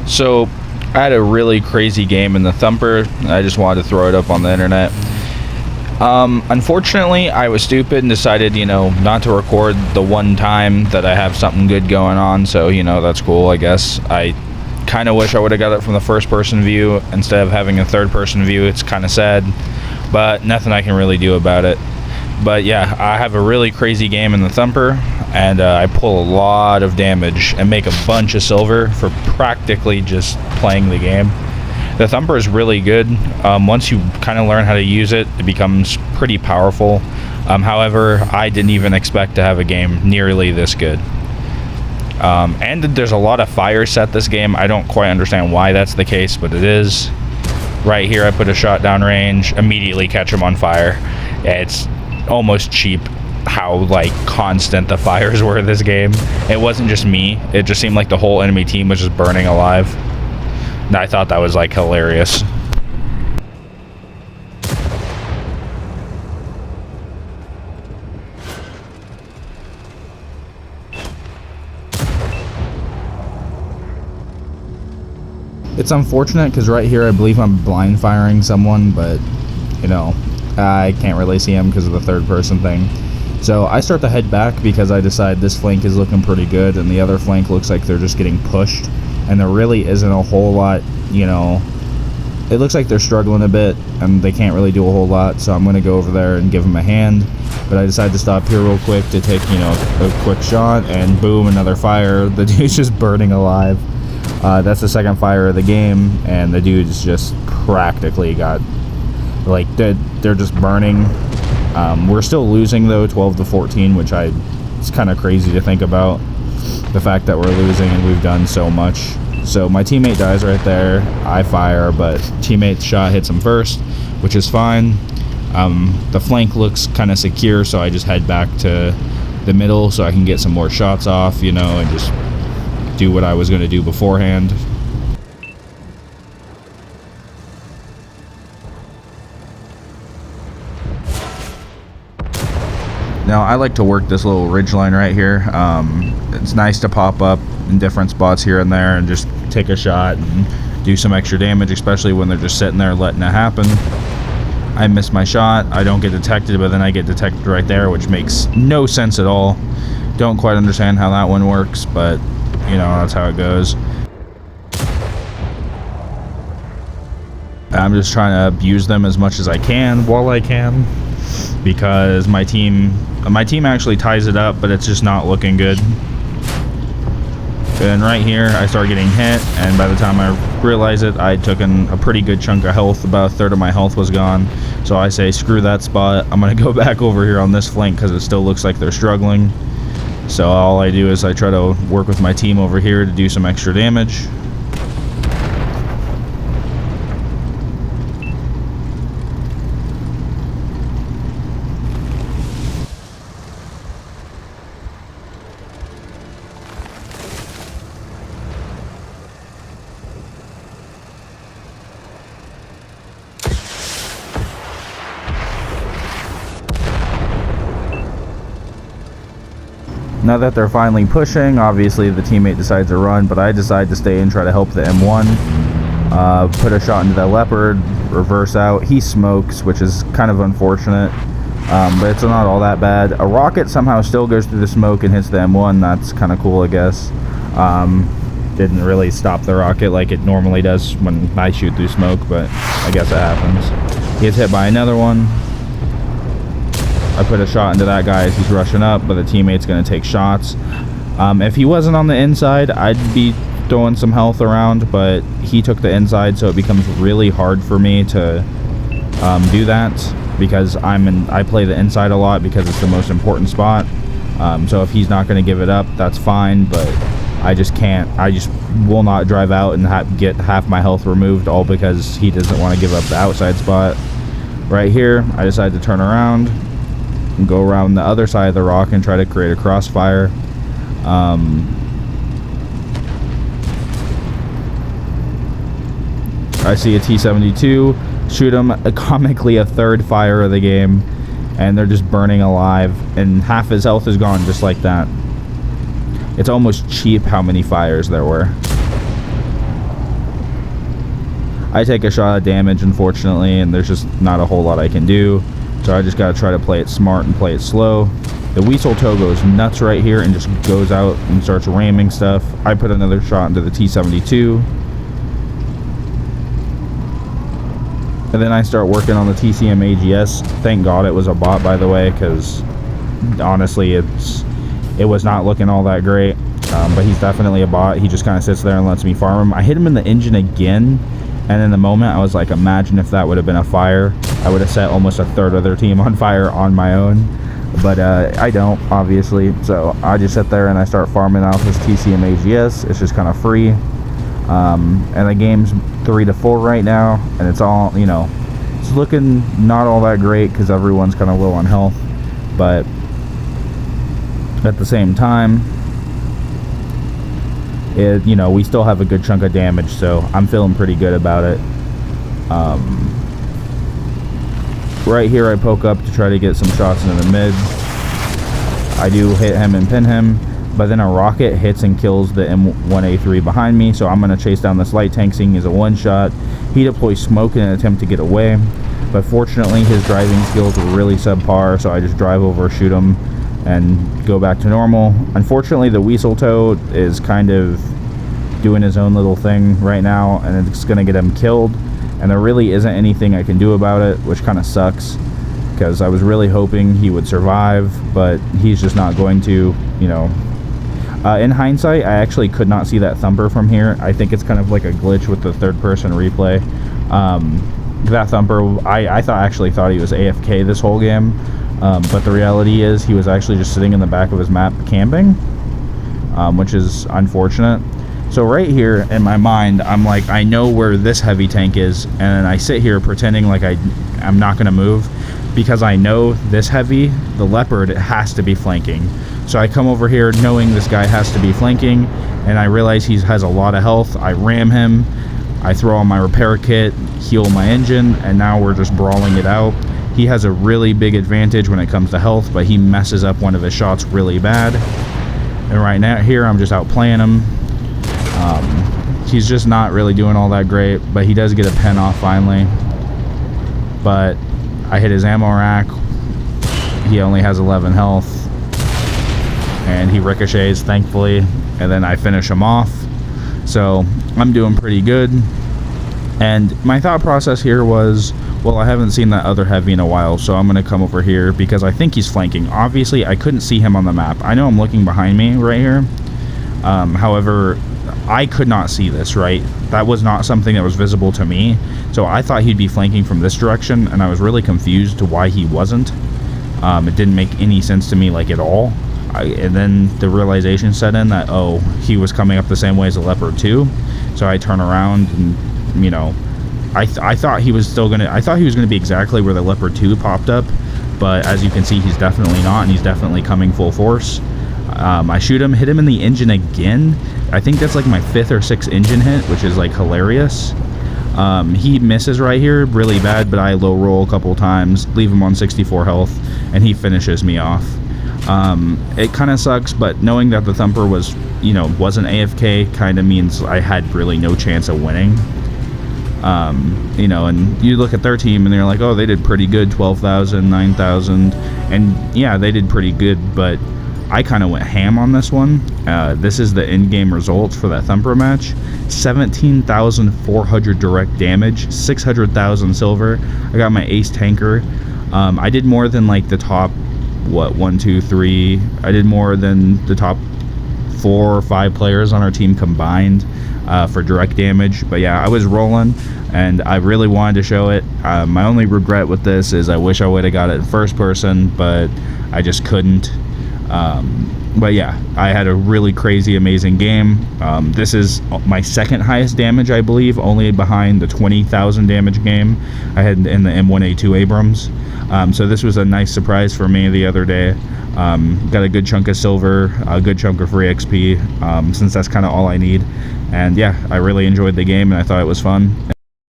So I had a really crazy game in the Thumper. I just wanted to throw it up on the internet. Unfortunately, I was stupid and decided, not to record the one time that I have something good going on. So, that's cool, I guess. I kind of wish I would have got it from the first person view instead of having a third person view. It's kind of sad, but nothing I can really do about it. But yeah, I have a really crazy game in the Thumper, and I pull a lot of damage and make a bunch of silver for practically just playing the game. The Thumper is really good. Once you kind of learn how to use it, it becomes pretty powerful. However, I didn't even expect to have a game nearly this good. And there's a lot of fire set this game. I don't quite understand why that's the case, but it is. Right here, I put a shot down range, immediately catch them on fire. It's almost cheap how constant the fires were this game. It wasn't just me. It just seemed like the whole enemy team was just burning alive. And I thought that was hilarious. It's unfortunate because right here I believe I'm blind firing someone, but I can't really see him because of the third person thing. So I start to head back because I decide this flank is looking pretty good and the other flank looks like they're just getting pushed, and there really isn't a whole lot. It looks like they're struggling a bit and they can't really do a whole lot, so I'm going to go over there and give them a hand. But I decide to stop here real quick to take a quick shot, and boom, another fire. The dude's just burning alive. That's the second fire of the game, and the dude's just practically got they're just burning. We're still losing though, 12-14, which it's kind of crazy to think about, the fact that we're losing and we've done so much. So my teammate dies right there. I fire, but teammate's shot hits him first, which is fine. The flank looks kind of secure, so I just head back to the middle so I can get some more shots off, and just do what I was going to do beforehand. Now I like to work this little ridge line right here. It's nice to pop up in different spots here and there and just take a shot and do some extra damage, especially when they're just sitting there letting it happen. I miss my shot, I don't get detected, but then I get detected right there, which makes no sense at all. Don't quite understand how that one works, but that's how it goes. I'm just trying to abuse them as much as I can while I can, because my team actually ties it up, but it's just not looking good. And right here I start getting hit, and by the time I realize it, I'd taken a pretty good chunk of health. About a third of my health was gone. So I say screw that spot, I'm gonna go back over here on this flank because it still looks like they're struggling. So all I do is I try to work with my team over here to do some extra damage. Now that they're finally pushing, obviously the teammate decides to run, but I decide to stay and try to help the M1. Put a shot into that leopard, reverse out. He smokes, which is kind of unfortunate, but it's not all that bad. A rocket somehow still goes through the smoke and hits the M1. That's kind of cool, I guess. Didn't really stop the rocket like it normally does when I shoot through smoke, but I guess it happens. He gets hit by another one. I put a shot into that guy as he's rushing up, but the teammate's going to take shots. If he wasn't on the inside, I'd be throwing some health around, but he took the inside, so it becomes really hard for me to do that, because I play the inside a lot because it's the most important spot. So if he's not going to give it up, that's fine, but I just can't. I just will not drive out and get half my health removed, all because he doesn't want to give up the outside spot. Right here, I decide to turn around and go around the other side of the rock and try to create a crossfire. I see a T-72, shoot him, comically a third fire of the game, and they're just burning alive, and half his health is gone just like that. It's almost cheap how many fires there were. I take a shot of damage, unfortunately, and there's just not a whole lot I can do. So I just got to try to play it smart and play it slow. The Weasel Toe goes nuts right here and just goes out and starts ramming stuff. I put another shot into the T-72. And then I start working on the TCM AGS. Thank God it was a bot, by the way, because honestly, it was not looking all that great. But he's definitely a bot. He just kind of sits there and lets me farm him. I hit him in the engine again, and in the moment I was like, imagine if that would have been a fire. I would have set almost a third of their team on fire on my own. But I don't, obviously. So I just sit there and I start farming out this TCM AGS. It's just kind of free. And the game's 3-4 right now, and it's all, you know, it's looking not all that great because everyone's kind of low on health, but at the same time, you know, we still have a good chunk of damage, so I'm feeling pretty good about it. Right here I poke up to try to get some shots into the mid. I do hit him and pin him, but then a rocket hits and kills the M1A3 behind me, so I'm going to chase down this light tank, seeing as a one-shot. He deploys smoke in an attempt to get away, but fortunately his driving skills were really subpar, so I just drive over, shoot him, and go back to normal. Unfortunately, the Weasel Toe is kind of doing his own little thing right now, and it's going to get him killed, and there really isn't anything I can do about it, which kind of sucks, because I was really hoping he would survive, but he's just not going to, you know. In hindsight, I actually could not see that Thumper from here. I think it's kind of like a glitch with the third-person replay. That Thumper, I actually thought he was AFK this whole game, but the reality is he was actually just sitting in the back of his map camping, which is unfortunate. So right here in my mind, I'm like, I know where this heavy tank is, and I sit here pretending like I'm not going to move, because I know this heavy, the Leopard, has to be flanking. So I come over here knowing this guy has to be flanking, and I realize he has a lot of health. I ram him, I throw on my repair kit, heal my engine, and now we're just brawling it out. He has a really big advantage when it comes to health, but he messes up one of his shots really bad. And right now here I'm just outplaying him. He's just not really doing all that great, but he does get a pen off finally. But I hit his ammo rack. He only has 11 health, and he ricochets, thankfully, and then I finish him off. So I'm doing pretty good. And my thought process here was, well, I haven't seen that other heavy in a while, so I'm going to come over here because I think he's flanking. Obviously, I couldn't see him on the map. I know I'm looking behind me right here. However, I could not see this, right? That was not something that was visible to me. So I thought he'd be flanking from this direction, and I was really confused to why he wasn't. It didn't make any sense to me, like, at all. And then the realization set in that, oh, he was coming up the same way as the Leopard 2. So I turn around and, you know, I thought he was still gonna, I thought he was gonna be exactly where the Leopard 2 popped up, but as you can see, he's definitely not, and he's definitely coming full force. I shoot him, hit him in the engine again. I think that's like my 5th or 6th engine hit, which is like hilarious. He misses right here really bad, but I low roll a couple times, leave him on 64 health, and he finishes me off. It kind of sucks, but knowing that the Thumper was, you know, wasn't AFK kind of means I had really no chance of winning. You know, and you look at their team and they're like, oh, they did pretty good, 12,000, 9,000, and yeah, they did pretty good, but I kind of went ham on this one. This is the in-game results for that Thumper match. 17,400 direct damage, 600,000 silver. I got my ace tanker. I did more than like the top, what, 1, 2, 3. I did more than the top 4 or 5 players on our team combined for direct damage. But yeah, I was rolling, and I really wanted to show it. My only regret with this is I wish I would have got it in first person, but I just couldn't. But yeah, I had a really crazy, amazing game. This is my 2nd highest damage, I believe, only behind the 20,000 damage game I had in the M1A2 Abrams. So this was a nice surprise for me the other day. Got a good chunk of silver, a good chunk of free XP, since that's kind of all I need. And yeah, I really enjoyed the game, and I thought it was fun.